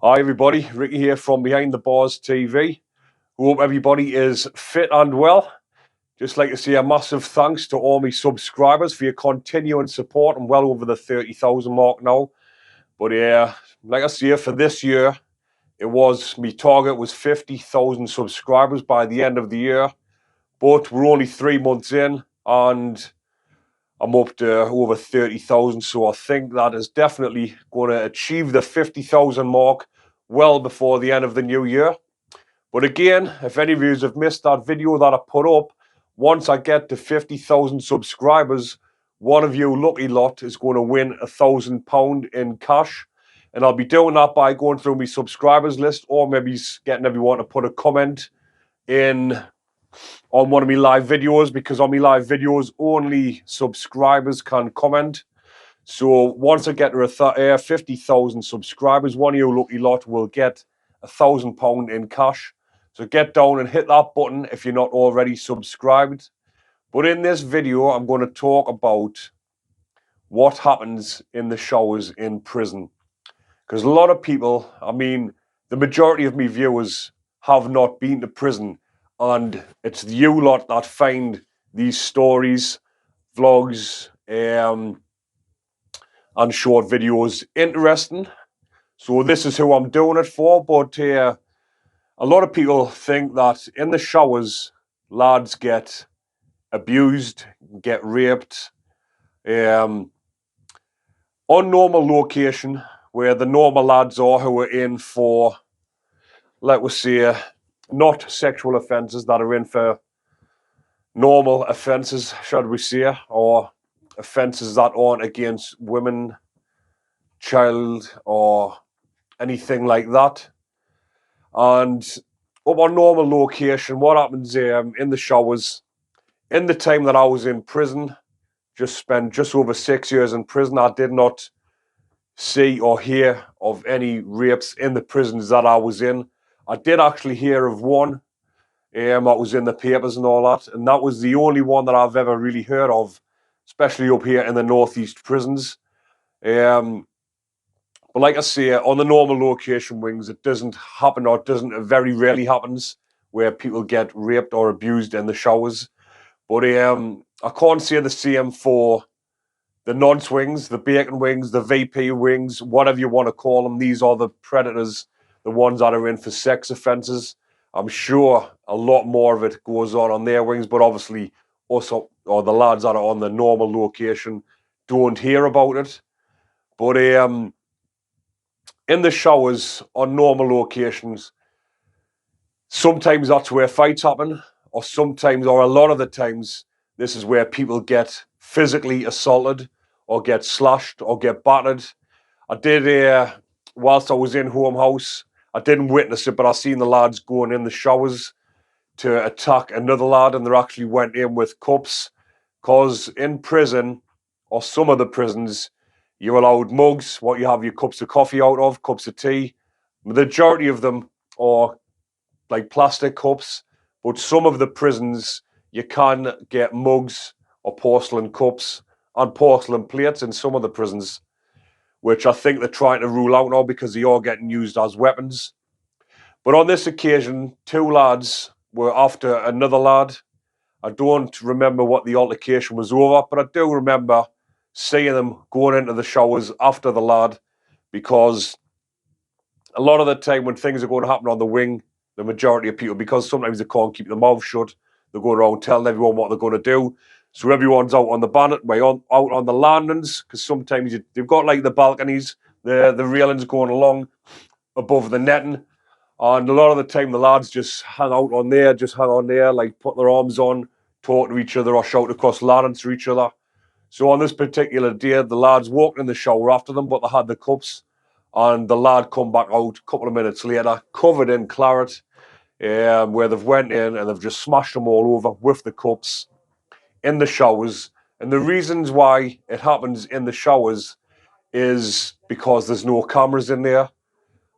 Hi everybody, Ricky here from Behind the Bars TV. Hope everybody is fit and well. Just like to say a massive thanks to all my subscribers for your continuing support. I'm well over the 30,000 mark now. But like I say, for this year, my target was 50,000 subscribers by the end of the year. But we're only 3 months in and I'm up to over 30,000. So I think that is definitely going to achieve the 50,000 mark well before the end of the new year. But again, if any of you have missed that video that I put up, once I get to 50,000 subscribers, one of you lucky lot is going to win £1,000 in cash. And I'll be doing that by going through my subscribers list or maybe getting everyone to put a comment in on one of my live videos, because on my live videos only subscribers can comment. So once I get to 50,000 subscribers, one of you lucky lot will get £1,000 in cash. So get down and hit that button if you're not already subscribed. But in this video, I'm going to talk about what happens in the showers in prison. Because a lot of people, the majority of me viewers have not been to prison. And it's you lot that find these stories, vlogs, and short videos interesting. So this is who I'm doing it for. But a lot of people think that in the showers, lads get abused, get raped. On normal location, where the normal lads are who are in for, let us say, not sexual offences, that are in for normal offences, should we say, or offences that aren't against women, child, or anything like that. And up on normal location, what happens in the showers, in the time that I was in prison, spent just over 6 years in prison, I did not see or hear of any rapes in the prisons that I was in. I did actually hear of one that was in the papers and all that, and that was the only one that I've ever really heard of, especially up here in the northeast prisons. But like I say, on the normal location wings, it doesn't happen, or it very rarely happens, where people get raped or abused in the showers. But I can't say the same for the nonce wings, the bacon wings, the VP wings, whatever you want to call them. These are the predators, the ones that are in for sex offences. I'm sure a lot more of it goes on their wings, but obviously also, or the lads that are on the normal location don't hear about it. But in the showers on normal locations, sometimes that's where fights happen, or sometimes, or a lot of the times, this is where people get physically assaulted, or get slashed, or get battered. I did, whilst I was in Home House, I didn't witness it, but I seen the lads going in the showers to attack another lad, and they actually went in with cups, because in prison, or some of the prisons, you're allowed mugs, what you have your cups of coffee out of, cups of tea. The majority of them are like plastic cups, but some of the prisons you can get mugs or porcelain cups and porcelain plates in some of the prisons, which I think they're trying to rule out now because they are getting used as weapons. But on this occasion, two lads were after another lad. I don't remember what the altercation was over, but I do remember seeing them going into the showers after the lad, because a lot of the time when things are going to happen on the wing, the majority of people, because sometimes they can't keep their mouth shut, they go around telling everyone what they're going to do. So everyone's out on the out on the landings, because sometimes they've got like the balconies, the railings going along above the netting, and a lot of the time the lads just hang on there, like put their arms on, talk to each other, or shout across landings to each other. So on this particular day, the lads walked in the shower after them, but they had the cups. And the lad come back out a couple of minutes later, covered in claret, where they've went in and they've just smashed them all over with the cups in the showers. And the reasons why it happens in the showers is because there's no cameras in there.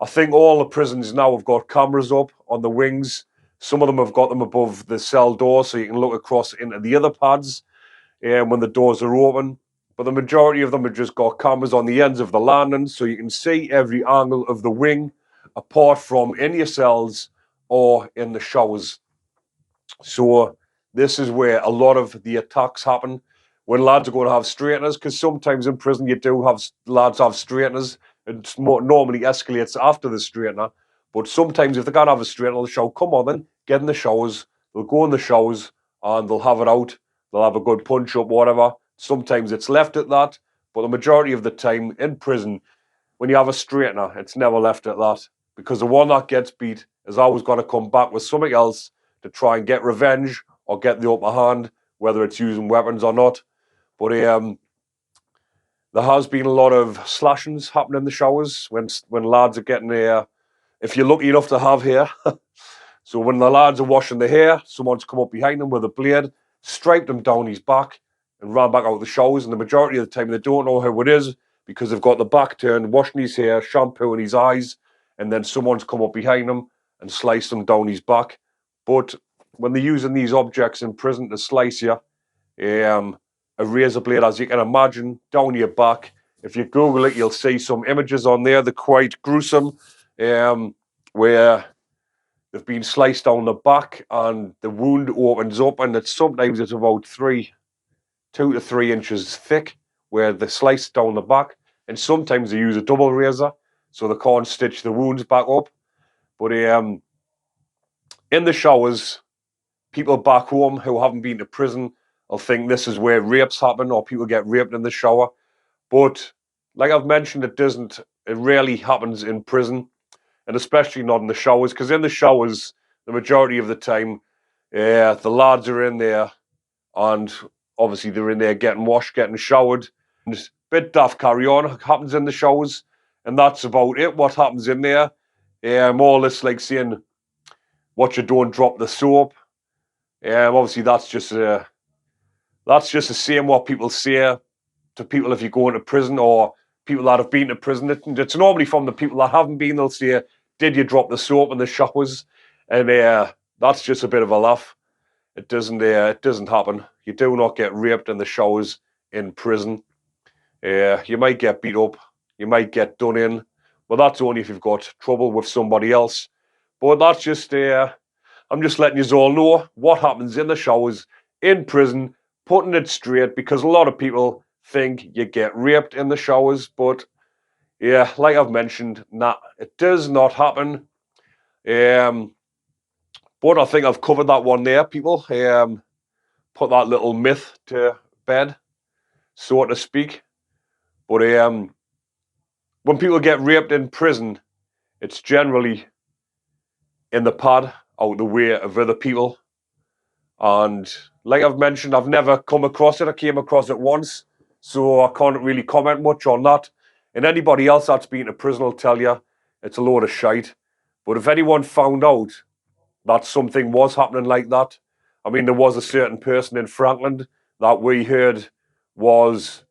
I think all the prisons now have got cameras up on the wings. Some of them have got them above the cell door, so you can look across into the other pads when the doors are open. But the majority of them have just got cameras on the ends of the landings, so you can see every angle of the wing. apart from in your cells or in the showers. So this is where a lot of the attacks happen when lads are going to have straighteners, because sometimes in prison you do have lads have straighteners. It normally escalates after the straightener, but sometimes if they can't have a straightener, they'll shout, "Come on then, get in the showers." They'll go in the showers and they'll have it out. They'll have a good punch up, whatever. Sometimes it's left at that, but the majority of the time in prison, when you have a straightener, it's never left at that, because the one that gets beat is always going to come back with something else to try and get revenge or get the upper hand, whether it's using weapons or not. But there has been a lot of slashings happening in the showers when lads are getting there. If you're lucky enough to have hair. So when the lads are washing their hair, someone's come up behind them with a blade, striped him down his back and ran back out of the showers. And the majority of the time they don't know who it is, because they've got the back turned, washing his hair, shampooing his eyes, and then someone's come up behind him and sliced him down his back. But when they're using these objects in prison to slice you, a razor blade, as you can imagine, down your back. If you Google it, you'll see some images on there. They're quite gruesome, where they've been sliced down the back and the wound opens up, and sometimes it's about 2 to 3 inches thick where they slice down the back. And sometimes they use a double razor so they can't stitch the wounds back up. But in the showers, people back home who haven't been to prison will think this is where rapes happen or people get raped in the shower. But like I've mentioned, it rarely happens in prison, and especially not in the showers, because in the showers, the majority of the time, the lads are in there and obviously they're in there getting washed, getting showered. And a bit daft carry on happens in the showers, and that's about it. What happens in there, more or less like saying, "What you don't drop the soap." Obviously that's just the same what people say to people if you go into prison, or people that have been to prison. It's normally from the people that haven't been. They'll say, "Did you drop the soap in the showers?" And that's just a bit of a laugh. It doesn't happen. You do not get raped in the showers in prison. You might get beat up, you might get done in, but that's only if you've got trouble with somebody else. But that's just I'm just letting you all know what happens in the showers in prison, putting it straight, because a lot of people think you get raped in the showers, but yeah, like I've mentioned, nah, it does not happen. But I think I've covered that one there, people. Put that little myth to bed, so to speak. But when people get raped in prison, it's generally in the pad, out of the way of other people. And like I've mentioned, I've never come across it. I came across it once, so I can't really comment much on that. And anybody else that's been to prison will tell you it's a load of shite. But if anyone found out that something was happening like that, I mean, there was a certain person in Franklin that we heard was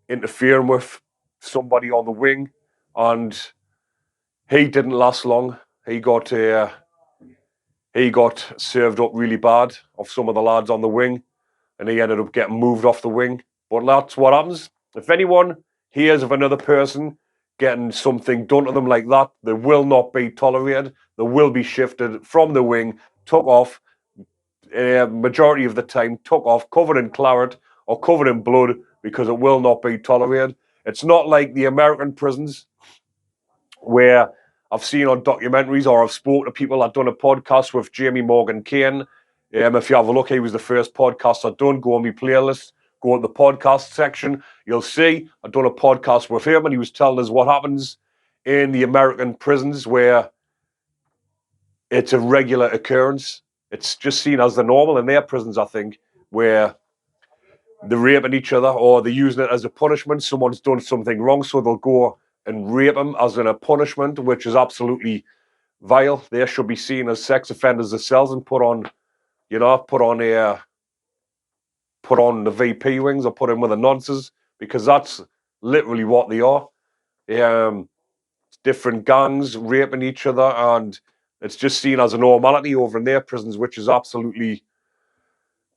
interfering with somebody on the wing, and he didn't last long. He got served up really bad of some of the lads on the wing, and he ended up getting moved off the wing. But that's what happens. If anyone hears of another person getting something done to them like that, they will not be tolerated. They will be shifted from the wing, took off, majority of the time, took off, covered in claret or covered in blood, because it will not be tolerated. It's not like the American prisons where I've seen on documentaries, or I've spoken to people. I've done a podcast with Jamie Morgan Kane. If you have a look, he was the first podcast I've done. Go on my playlist, go on the podcast section. You'll see I've done a podcast with him, and he was telling us what happens in the American prisons, where it's a regular occurrence. It's just seen as the normal in their prisons, I think, where they're raping each other, or they're using it as a punishment. Someone's done something wrong, so they'll go and rape them as in a punishment, which is absolutely vile. They should be seen as sex offenders themselves and put on the VP wings, or put in with the nonces, because that's literally what they are. Different gangs raping each other, and it's just seen as a normality over in their prisons, which is absolutely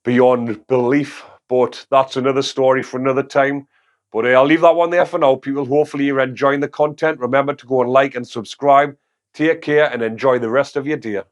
beyond belief. But that's another story for another time. But I'll leave that one there for now, people. Hopefully you're enjoying the content. Remember to go and like and subscribe. Take care and enjoy the rest of your day.